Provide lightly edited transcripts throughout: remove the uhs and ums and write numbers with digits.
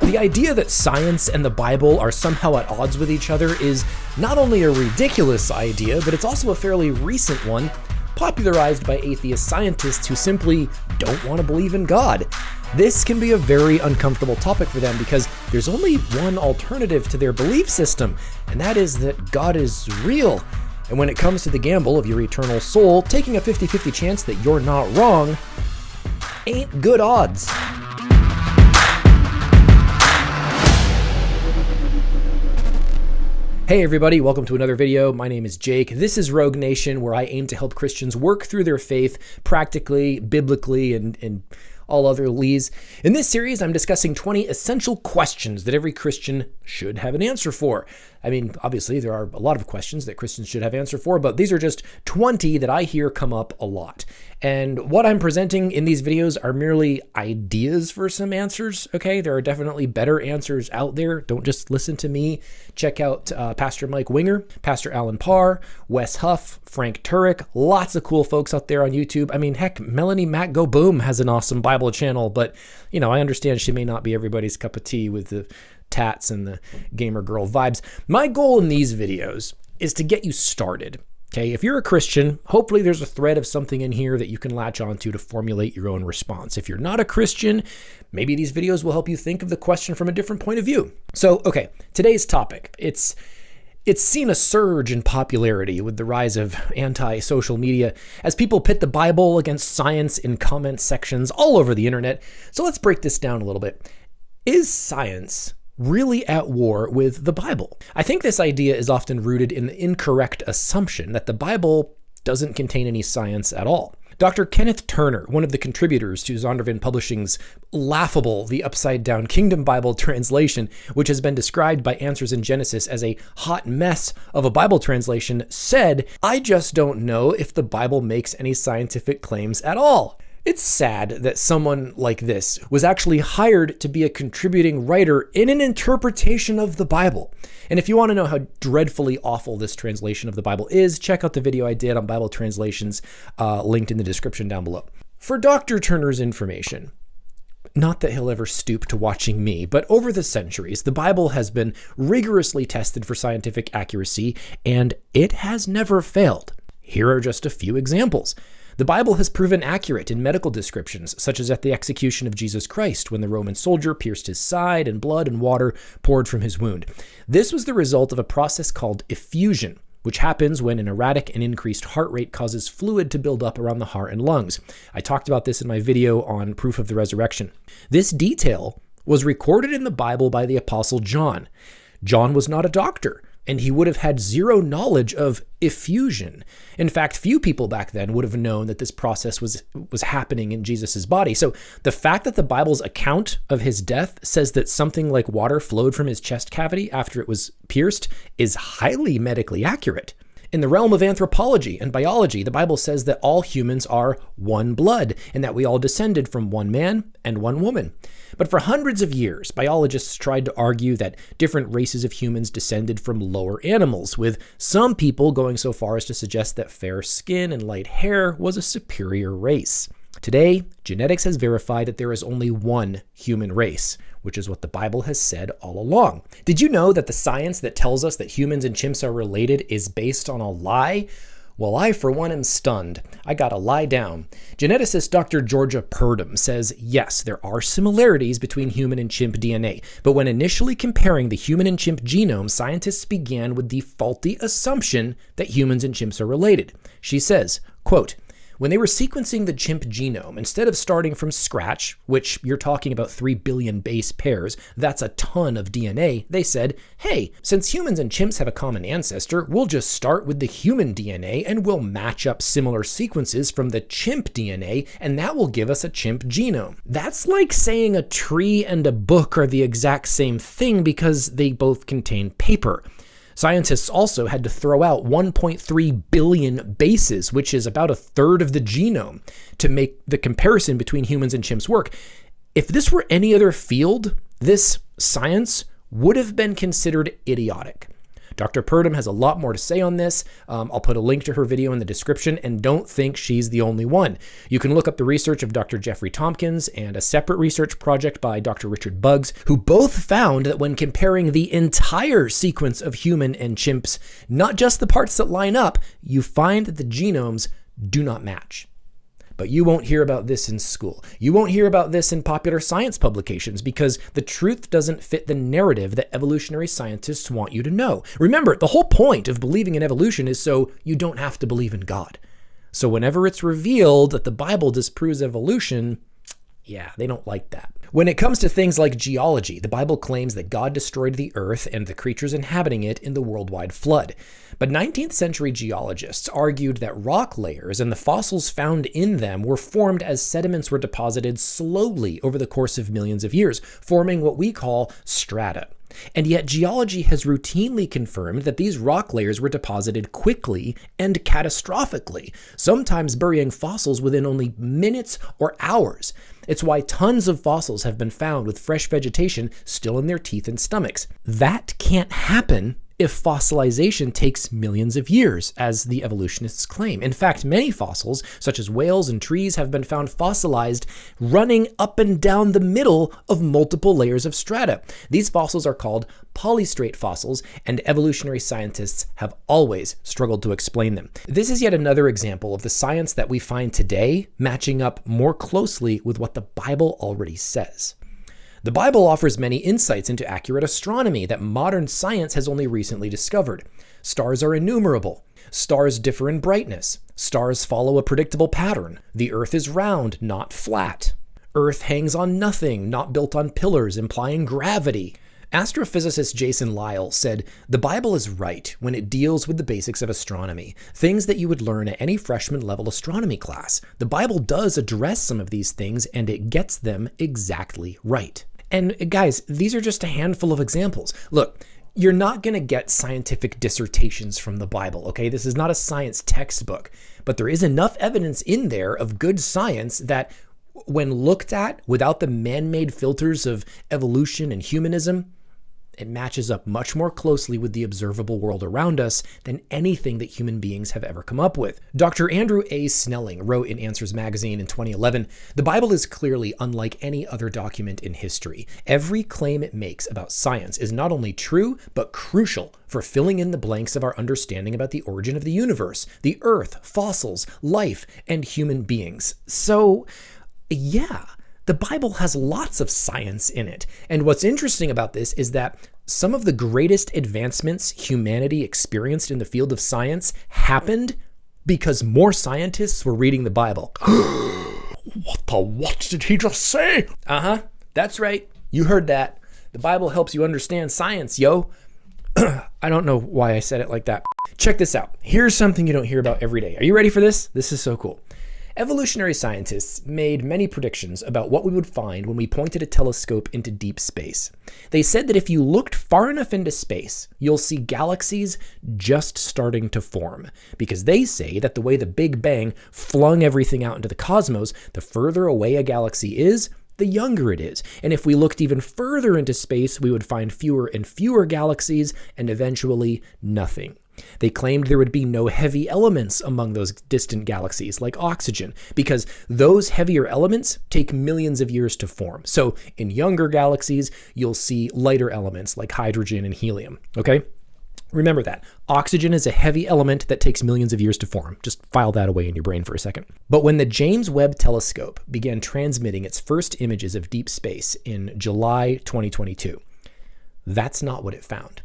The idea that science and the Bible are somehow at odds with each other is not only a ridiculous idea, but it's also a fairly recent one, popularized by atheist scientists who simply don't want to believe in God. This can be a very uncomfortable topic for them because there's only one alternative to their belief system, and that is that God is real. And when it comes to the gamble of your eternal soul, taking a 50-50 chance that you're not wrong ain't good odds. Hey everybody, welcome to another video. My name is Jake. This is Rogue Nation, where I aim to help Christians work through their faith practically, biblically, and all other lees. In this series, I'm discussing 20 essential questions that every Christian should have an answer for. I mean, obviously, there are a lot of questions that Christians should have answer for, but these are just 20 that I hear come up a lot. And what I'm presenting in these videos are merely ideas for some answers, okay? There are definitely better answers out there. Don't just listen to me. Check out Pastor Mike Winger, Pastor Alan Parr, Wes Huff, Frank Turek, lots of cool folks out there on YouTube. I mean, heck, Melanie Mac Go Boom has an awesome Bible channel, but, you know, I understand she may not be everybody's cup of tea with the tats and the gamer girl vibes. My goal in these videos is to get you started. Okay, if you're a Christian, hopefully there's a thread of something in here that you can latch onto to formulate your own response. If you're not a Christian, maybe these videos will help you think of the question from a different point of view. So, okay, today's topic, it's seen a surge in popularity with the rise of anti-social media as people pit the Bible against science in comment sections all over the internet. So let's break this down a little bit. Is science really at war with the Bible? I think this idea is often rooted in the incorrect assumption that the Bible doesn't contain any science at all. Dr. Kenneth Turner, one of the contributors to Zondervan Publishing's laughable The Upside Down Kingdom Bible translation, which has been described by Answers in Genesis as a hot mess of a Bible translation, said, "I just don't know if the Bible makes any scientific claims at all." It's sad that someone like this was actually hired to be a contributing writer in an interpretation of the Bible. And if you want to know how dreadfully awful this translation of the Bible is, check out the video I did on Bible translations, linked in the description down below. For Dr. Turner's information, not that he'll ever stoop to watching me, but over the centuries, the Bible has been rigorously tested for scientific accuracy, and it has never failed. Here are just a few examples. The Bible has proven accurate in medical descriptions, such as at the execution of Jesus Christ, when the Roman soldier pierced his side and blood and water poured from his wound. This was the result of a process called effusion, which happens when an erratic and increased heart rate causes fluid to build up around the heart and lungs. I talked about this in my video on Proof of the Resurrection. This detail was recorded in the Bible by the Apostle John. John was not a doctor, and he would have had zero knowledge of effusion. In fact, few people back then would have known that this process was happening in Jesus' body. So the fact that the Bible's account of his death says that something like water flowed from his chest cavity after it was pierced is highly medically accurate. In the realm of anthropology and biology, the Bible says that all humans are one blood and that we all descended from one man and one woman. But for hundreds of years, biologists tried to argue that different races of humans descended from lower animals, with some people going so far as to suggest that fair skin and light hair was a superior race. Today, genetics has verified that there is only one human race, which is what the Bible has said all along. Did you know that the science that tells us that humans and chimps are related is based on a lie? Well, I, for one, am stunned. I gotta lie down. Geneticist Dr. Georgia Purdom says, yes, there are similarities between human and chimp DNA, but when initially comparing the human and chimp genome, scientists began with the faulty assumption that humans and chimps are related. She says, quote, "When they were sequencing the chimp genome, instead of starting from scratch, which you're talking about 3 billion base pairs, that's a ton of DNA, they said, hey, since humans and chimps have a common ancestor, we'll just start with the human DNA and we'll match up similar sequences from the chimp DNA, and that will give us a chimp genome." That's like saying a tree and a book are the exact same thing because they both contain paper. Scientists also had to throw out 1.3 billion bases, which is about a third of the genome, to make the comparison between humans and chimps work. If this were any other field, this science would have been considered idiotic. Dr. Purdom has a lot more to say on this. I'll put a link to her video in the description, and don't think she's the only one. You can look up the research of Dr. Jeffrey Tompkins and a separate research project by Dr. Richard Buggs, who both found that when comparing the entire sequence of human and chimps, not just the parts that line up, you find that the genomes do not match. But you won't hear about this in school. You won't hear about this in popular science publications because the truth doesn't fit the narrative that evolutionary scientists want you to know. Remember, the whole point of believing in evolution is so you don't have to believe in God. So whenever it's revealed that the Bible disproves evolution, yeah, they don't like that. When it comes to things like geology, the Bible claims that God destroyed the earth and the creatures inhabiting it in the worldwide flood. But 19th century geologists argued that rock layers and the fossils found in them were formed as sediments were deposited slowly over the course of millions of years, forming what we call strata. And yet geology has routinely confirmed that these rock layers were deposited quickly and catastrophically, sometimes burying fossils within only minutes or hours. It's why tons of fossils have been found with fresh vegetation still in their teeth and stomachs. That can't happen if fossilization takes millions of years, as the evolutionists claim. In fact, many fossils, such as whales and trees, have been found fossilized running up and down the middle of multiple layers of strata. These fossils are called polystrate fossils, and evolutionary scientists have always struggled to explain them. This is yet another example of the science that we find today matching up more closely with what the Bible already says. The Bible offers many insights into accurate astronomy that modern science has only recently discovered. Stars are innumerable. Stars differ in brightness. Stars follow a predictable pattern. The Earth is round, not flat. Earth hangs on nothing, not built on pillars, implying gravity. Astrophysicist Jason Lisle said, "The Bible is right when it deals with the basics of astronomy, things that you would learn at any freshman level astronomy class. The Bible does address some of these things, and it gets them exactly right." And guys, these are just a handful of examples. Look, you're not going to get scientific dissertations from the Bible, okay? This is not a science textbook, but there is enough evidence in there of good science that when looked at without the man-made filters of evolution and humanism, it matches up much more closely with the observable world around us than anything that human beings have ever come up with. Dr. Andrew A. Snelling wrote in Answers magazine in 2011, "The Bible is clearly unlike any other document in history. Every claim it makes about science is not only true, but crucial for filling in the blanks of our understanding about the origin of the universe, the earth, fossils, life, and human beings." So, yeah. The Bible has lots of science in it. And what's interesting about this is that some of the greatest advancements humanity experienced in the field of science happened because more scientists were reading the Bible. What did he just say? That's right. You heard that. The Bible helps you understand science, yo. I don't know why I said it like that. Check this out. Here's something you don't hear about every day. Are you ready for this? This is so cool. Evolutionary scientists made many predictions about what we would find when we pointed a telescope into deep space. They said that if you looked far enough into space, you'll see galaxies just starting to form, because they say that the way the Big Bang flung everything out into the cosmos, the further away a galaxy is, the younger it is. And if we looked even further into space, we would find fewer and fewer galaxies and eventually nothing. They claimed there would be no heavy elements among those distant galaxies, like oxygen, because those heavier elements take millions of years to form. So in younger galaxies, you'll see lighter elements like hydrogen and helium, okay? Remember that. Oxygen is a heavy element that takes millions of years to form. Just file that away in your brain for a second. But when the James Webb Telescope began transmitting its first images of deep space in July 2022, that's not what it found.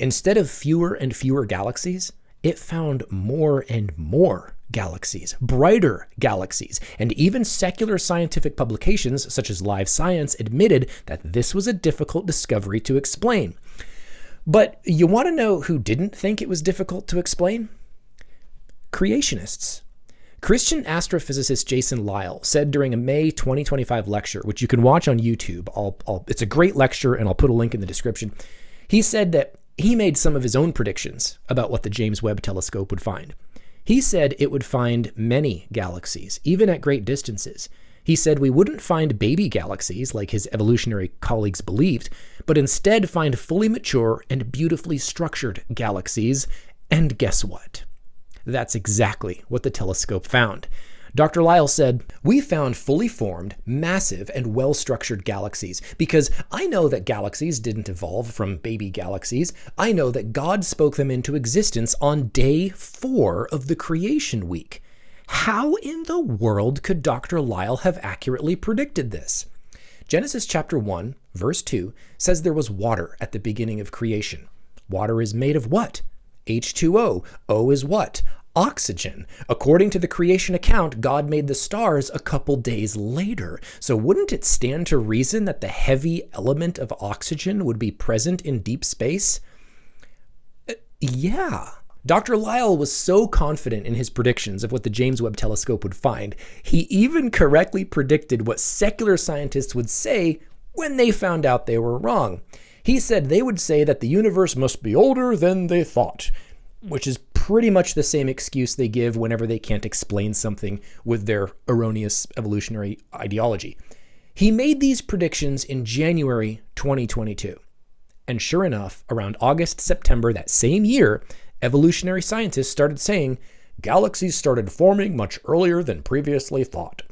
Instead of fewer and fewer galaxies, it found more and more galaxies, brighter galaxies, and even secular scientific publications such as Live Science admitted that this was a difficult discovery to explain. But you want to know who didn't think it was difficult to explain? Creationists. Christian astrophysicist Jason Lisle said during a May 2025 lecture, which you can watch on YouTube, it's a great lecture and I'll put a link in the description. He said that he made some of his own predictions about what the James Webb Telescope would find. He said it would find many galaxies, even at great distances. He said we wouldn't find baby galaxies like his evolutionary colleagues believed, but instead find fully mature and beautifully structured galaxies. And guess what? That's exactly what the telescope found. Dr. Lisle said, "We found fully formed, massive, and well-structured galaxies because I know that galaxies didn't evolve from baby galaxies. I know that God spoke them into existence on day 4 of the creation week." How in the world could Dr. Lisle have accurately predicted this? Genesis chapter 1, verse 2 says there was water at the beginning of creation. Water is made of what? H2O. O is what? Oxygen. According to the creation account, God made the stars a couple days later. So wouldn't it stand to reason that the heavy element of oxygen would be present in deep space? Yeah. Dr. Lisle was so confident in his predictions of what the James Webb Telescope would find, he even correctly predicted what secular scientists would say when they found out they were wrong. He said they would say that the universe must be older than they thought, which is pretty much the same excuse they give whenever they can't explain something with their erroneous evolutionary ideology. He made these predictions in January 2022. And sure enough, around August, September that same year, evolutionary scientists started saying galaxies started forming much earlier than previously thought.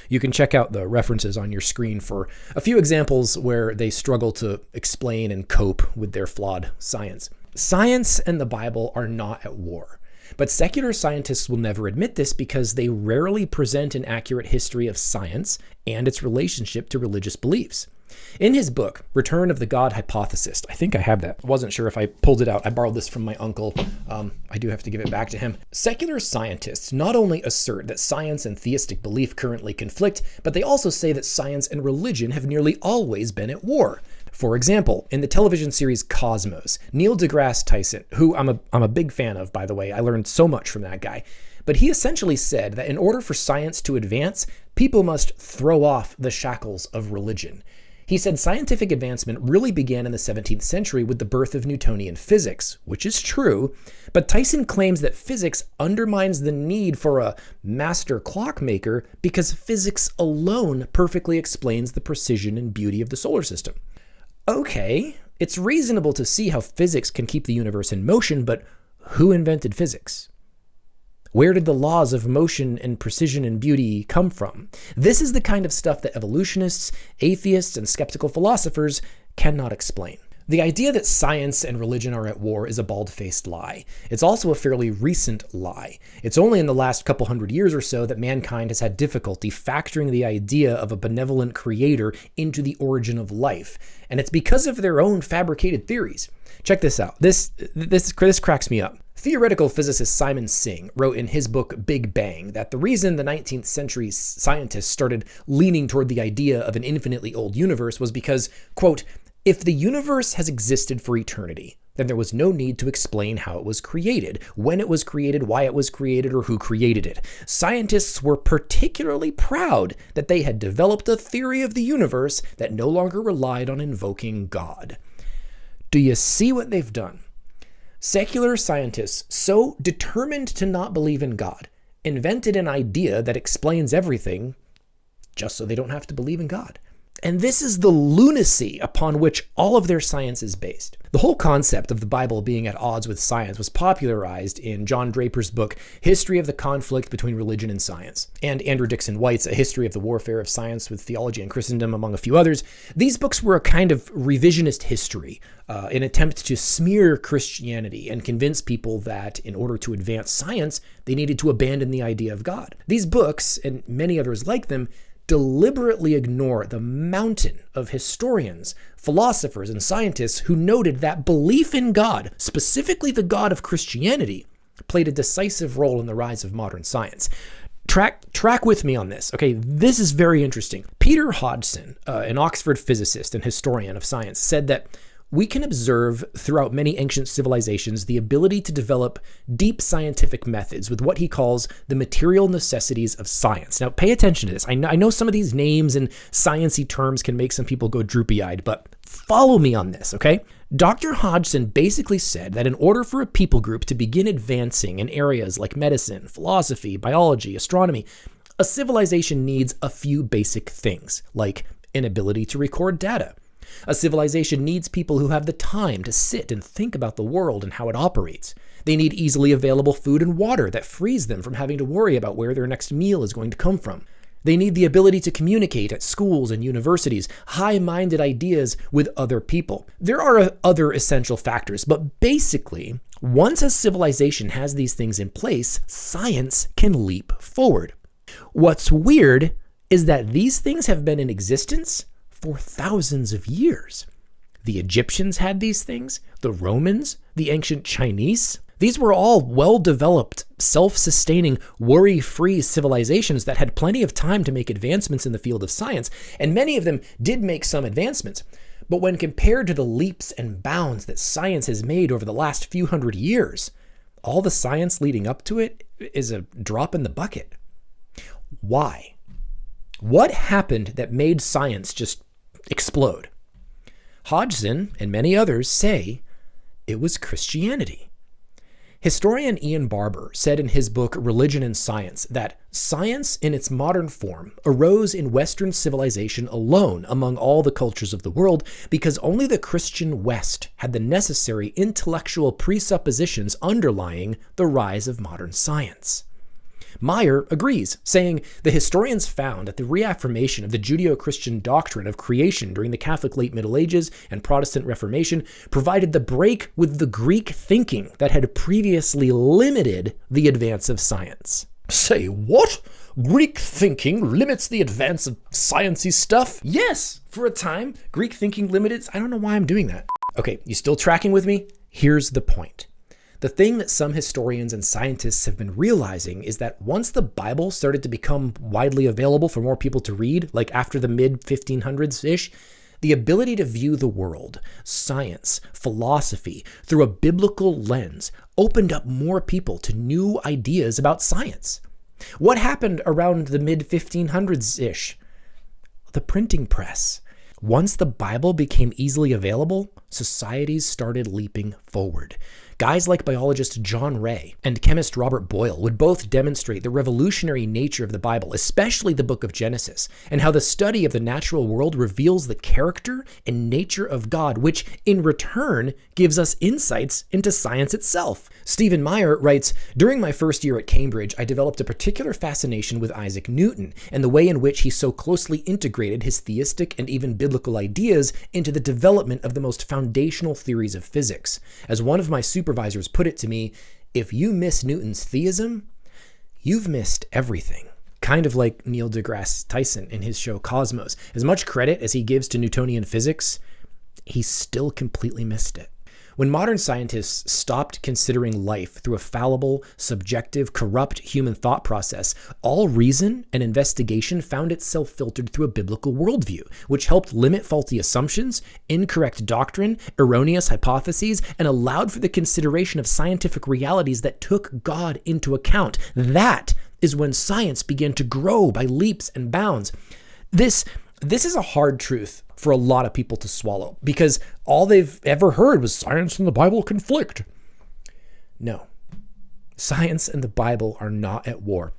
You can check out the references on your screen for a few examples where they struggle to explain and cope with their flawed science. Science and the Bible are not at war, but secular scientists will never admit this because they rarely present an accurate history of science and its relationship to religious beliefs. In his book, Return of the God Hypothesis, I think I have that. I wasn't sure if I pulled it out. I borrowed this from my uncle. I do have to give it back to him. Secular scientists not only assert that science and theistic belief currently conflict, but they also say that science and religion have nearly always been at war. For example, in the television series Cosmos, Neil deGrasse Tyson, who I'm a big fan of, by the way, I learned so much from that guy, but he essentially said that in order for science to advance, people must throw off the shackles of religion. He said scientific advancement really began in the 17th century with the birth of Newtonian physics, which is true, but Tyson claims that physics undermines the need for a master clockmaker because physics alone perfectly explains the precision and beauty of the solar system. Okay, it's reasonable to see how physics can keep the universe in motion, but who invented physics? Where did the laws of motion and precision and beauty come from? This is the kind of stuff that evolutionists, atheists, and skeptical philosophers cannot explain. The idea that science and religion are at war is a bald-faced lie. It's also a fairly recent lie. It's only in the last couple hundred years or so that mankind has had difficulty factoring the idea of a benevolent creator into the origin of life. And it's because of their own fabricated theories. Check this out. This cracks me up. Theoretical physicist Simon Singh wrote in his book Big Bang that the reason the 19th century scientists started leaning toward the idea of an infinitely old universe was because, quote, if the universe has existed for eternity, then there was no need to explain how it was created, when it was created, why it was created, or who created it. Scientists were particularly proud that they had developed a theory of the universe that no longer relied on invoking God. Do you see what they've done? Secular scientists, so determined to not believe in God, invented an idea that explains everything just so they don't have to believe in God. And this is the lunacy upon which all of their science is based. The whole concept of the Bible being at odds with science was popularized in John Draper's book, History of the Conflict Between Religion and Science, and Andrew Dixon White's A History of the Warfare of Science with Theology and Christendom, among a few others. These books were a kind of revisionist history, an attempt to smear Christianity and convince people that in order to advance science, they needed to abandon the idea of God. These books, and many others like them, deliberately ignore the mountain of historians, philosophers, and scientists who noted that belief in God, specifically the God of Christianity, played a decisive role in the rise of modern science. Track with me on this. Okay, this is very interesting. Peter Hodgson, an Oxford physicist and historian of science, said that we can observe throughout many ancient civilizations the ability to develop deep scientific methods with what he calls the material necessities of science. Now, pay attention to this. I know some of these names and science-y terms can make some people go droopy-eyed, but follow me on this, okay? Dr. Hodgson basically said that in order for a people group to begin advancing in areas like medicine, philosophy, biology, astronomy, a civilization needs a few basic things, like an ability to record data, A civilization needs people who have the time to sit and think about the world and how it operates. They need easily available food and water that frees them from having to worry about where their next meal is going to come from. They need the ability to communicate at schools and universities, high-minded ideas with other people. There are other essential factors, but basically, once a civilization has these things in place, science can leap forward. What's weird is that these things have been in existence for thousands of years. The Egyptians had these things, the Romans, the ancient Chinese. These were all well-developed, self-sustaining, worry-free civilizations that had plenty of time to make advancements in the field of science, and many of them did make some advancements. But when compared to the leaps and bounds that science has made over the last few hundred years, all the science leading up to it is a drop in the bucket. Why? What happened that made science just explode? Hodgson and many others say it was Christianity. Historian Ian Barber said in his book Religion and Science that science in its modern form arose in Western civilization alone among all the cultures of the world because only the Christian West had the necessary intellectual presuppositions underlying the rise of modern science. Meyer agrees, saying, the historians found that the reaffirmation of the Judeo-Christian doctrine of creation during the Catholic late Middle Ages and Protestant Reformation provided the break with the Greek thinking that had previously limited the advance of science. Say what? Greek thinking limits the advance of sciencey stuff? Yes, for a time, Greek thinking limited. I don't know why I'm doing that. Okay, you still tracking with me? Here's the point. The thing that some historians and scientists have been realizing is that once the Bible started to become widely available for more people to read, like after the mid-1500s-ish, the ability to view the world, science, philosophy, through a biblical lens opened up more people to new ideas about science. What happened around the mid-1500s-ish? The printing press. Once the Bible became easily available, societies started leaping forward. Guys like biologist John Ray and chemist Robert Boyle would both demonstrate the revolutionary nature of the Bible, especially the book of Genesis, and how the study of the natural world reveals the character and nature of God, which in return gives us insights into science itself. Stephen Meyer writes, during my first year at Cambridge, I developed a particular fascination with Isaac Newton and the way in which he so closely integrated his theistic and even biblical ideas into the development of the most foundational theories of physics. As one of my supervisors put it to me, if you miss Newton's theism, you've missed everything. Kind of like Neil deGrasse Tyson in his show Cosmos. As much credit as he gives to Newtonian physics, he still completely missed it. When modern scientists stopped considering life through a fallible, subjective, corrupt human thought process, all reason and investigation found itself filtered through a biblical worldview, which helped limit faulty assumptions, incorrect doctrine, erroneous hypotheses, and allowed for the consideration of scientific realities that took God into account. That is when science began to grow by leaps and bounds. This is a hard truth for a lot of people to swallow because all they've ever heard was science and the Bible conflict. No, science and the Bible are not at war.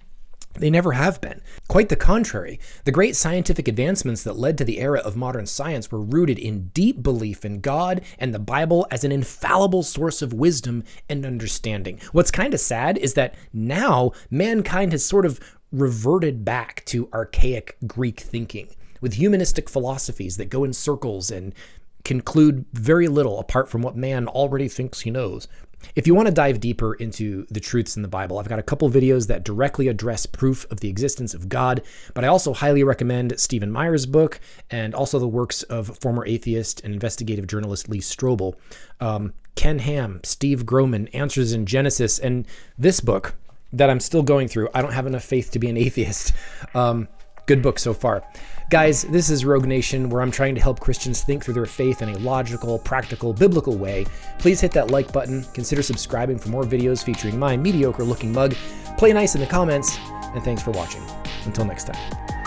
They never have been. Quite the contrary. The great scientific advancements that led to the era of modern science were rooted in deep belief in God and the Bible as an infallible source of wisdom and understanding. What's kind of sad is that now mankind has sort of reverted back to archaic Greek thinking, with humanistic philosophies that go in circles and conclude very little apart from what man already thinks he knows. If you want to dive deeper into the truths in the Bible, I've got a couple videos that directly address proof of the existence of God, but I also highly recommend Stephen Meyer's book and also the works of former atheist and investigative journalist Lee Strobel. Ken Ham, Steve Groman, Answers in Genesis, and this book that I'm still going through, I Don't Have Enough Faith to Be an Atheist. Good book so far. Guys, this is Rogue Nation, where I'm trying to help Christians think through their faith in a logical, practical, biblical way. Please hit that like button, consider subscribing for more videos featuring my mediocre-looking mug, play nice in the comments, and thanks for watching. Until next time.